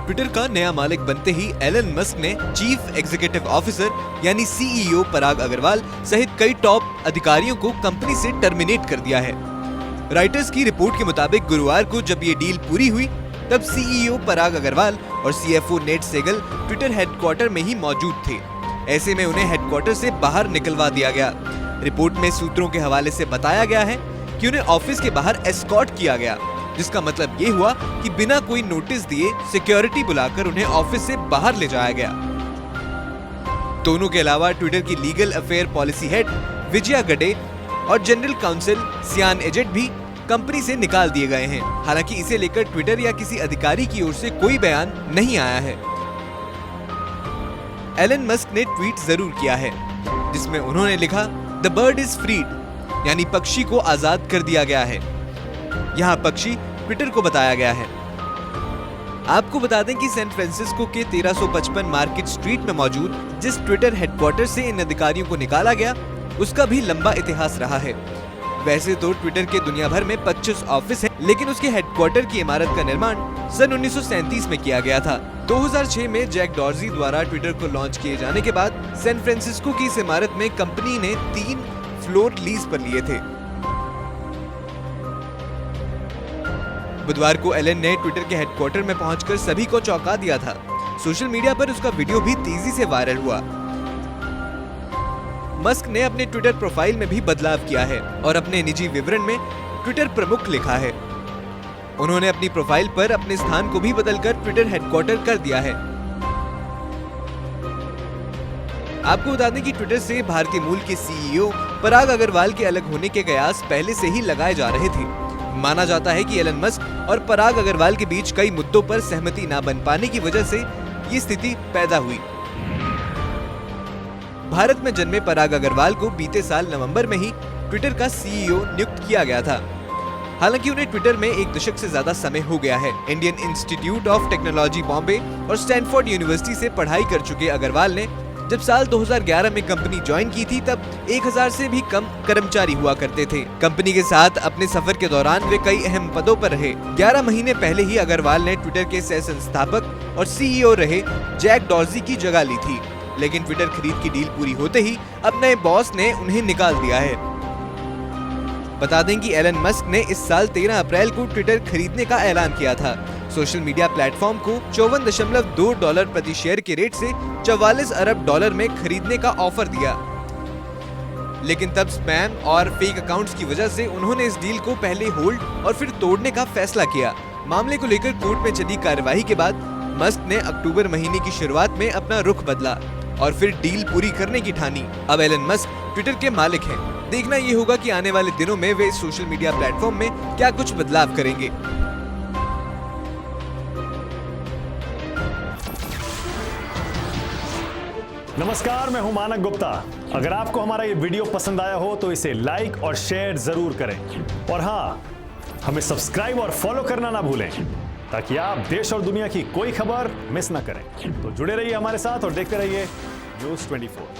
Twitter का नया मालिक बनते ही एलन मस्क ने चीफ एग्जीक्यूटिव ऑफिसर यानी सीईओ पराग अग्रवाल सहित कई टॉप अधिकारियों को कंपनी से टर्मिनेट कर दिया है। रॉयटर्स की रिपोर्ट के मुताबिक गुरुवार को जब ये डील पूरी हुई तब सीईओ पराग अग्रवाल और CFO Ned Segal Twitter headquarter में ही मौजूद थे। ऐसे में उन्हें हेडक्वार्टर से बाहर निकलवा दिया गया। रिपोर्ट में सूत्रों के हवाले से बताया गया है कि उन्हें ऑफिस के बाहर एस्कॉर्ट किया गया, जिसका मतलब ये हुआ कि बिना कोई नोटिस दिए सिक्योरिटी बुलाकर उन्हें ऑफिस से बाहर ले जाया गया। दोनों के अलावा ट्विटर की legal affair policy head Vijaya गडे और जनरल काउंसिल सियान एजेट भी कंपनी से निकाल दिए गए हैं। हालांकि इसे लेकर ट्विटर या किसी अधिकारी की ओर से कोई बयान नहीं आया है। एलन मस्क ने ट्वीट जरूर किया है जिसमें उन्होंने लिखा, द बर्ड इज फ्रीड, यानी पक्षी को आजाद कर दिया गया है। यहाँ पक्षी ट्विटर को बताया गया है। आपको बता दें कि सैन फ्रांसिस्को के 1355 मार्केट स्ट्रीट में मौजूद जिस ट्विटर हेडक्वार्टर से इन अधिकारियों को निकाला गया उसका भी लंबा इतिहास रहा है। वैसे तो ट्विटर के दुनिया भर में 25 ऑफिस हैं, लेकिन उसके हेडक्वार्टर की इमारत का निर्माण सन 1937 में किया गया था। 2006 में जैक डॉर्जी द्वारा ट्विटर को लॉन्च किए जाने के बाद सैन फ्रांसिस्को की इस इमारत में कंपनी ने 3 फ्लोर लीज पर लिए थे। बुधवार को एलन ने ट्विटर के हेडक्वार्टर में पहुंचकर सभी को चौंका दिया था। सोशल मीडिया पर उसका वीडियो भी तेजी से वायरल हुआ। मस्क ने अपने ट्विटर प्रोफाइल में भी बदलाव किया है और अपने निजी विवरण में ट्विटर प्रमुख लिखा है। उन्होंने अपनी प्रोफाइल पर अपने स्थान को भी बदलकर ट्विटर हेडक्वार्टर कर दिया है। आपको बता दें कि ट्विटर से भारतीय मूल के सीईओ पराग अग्रवाल के अलग होने के कयास पहले से ही लगाए जा रहे थे। माना जाता है कि एलन मस्क और पराग अग्रवाल के बीच कई मुद्दों पर सहमति न बन पाने की वजह से ये स्थिति पैदा हुई। भारत में जन्मे पराग अग्रवाल को बीते साल नवंबर में ही ट्विटर का सीईओ नियुक्त किया गया था। हालांकि उन्हें ट्विटर में 1 दशक से ज्यादा समय हो गया है। Indian institute of technology Bombay और स्टैनफोर्ड यूनिवर्सिटी से पढ़ाई कर चुके अग्रवाल ने जब साल 2011 में कंपनी ज्वाइन की थी तब 1000 से भी कम कर्मचारी हुआ करते थे। कंपनी के साथ अपने सफर के दौरान वे कई अहम पदों पर रहे। 11 महीने पहले ही अग्रवाल ने ट्विटर के सह संस्थापक और सीईओ रहे जैक डॉर्जी की जगह ली थी, लेकिन ट्विटर खरीद की डील पूरी होते ही अब नए बॉस ने उन्हें निकाल दिया है। बता दें कि एलन मस्क ने इस साल 13 अप्रैल को ट्विटर खरीदने का ऐलान किया था। सोशल मीडिया प्लेटफॉर्म को $54.2 प्रति शेयर के रेट से $44 अरब में खरीदने का ऑफर दिया, लेकिन तब स्पैम और फेक अकाउंट्स की वजह से उन्होंने इस डील को पहले होल्ड और फिर तोड़ने का फैसला किया। मामले को लेकर कोर्ट में चली कार्यवाही के बाद मस्क ने अक्टूबर महीने की शुरुआत में अपना रुख बदला और फिर डील पूरी करने की ठानी। अब एलन मस्क ट्विटर के मालिक हैं। देखना ये होगा कि आने वाले दिनों में वे सोशल मीडिया प्लेटफॉर्म में क्या कुछ बदलाव करेंगे। नमस्कार, मैं हूं मानक गुप्ता। अगर आपको हमारा ये वीडियो पसंद आया हो तो इसे लाइक और शेयर जरूर करें और हाँ, हमें सब्सक्राइब और फॉलो करना ना भूलें ताकि आप देश और दुनिया की कोई खबर मिस ना करें। तो जुड़े रहिए हमारे साथ और देखते रहिए न्यूज़ 24।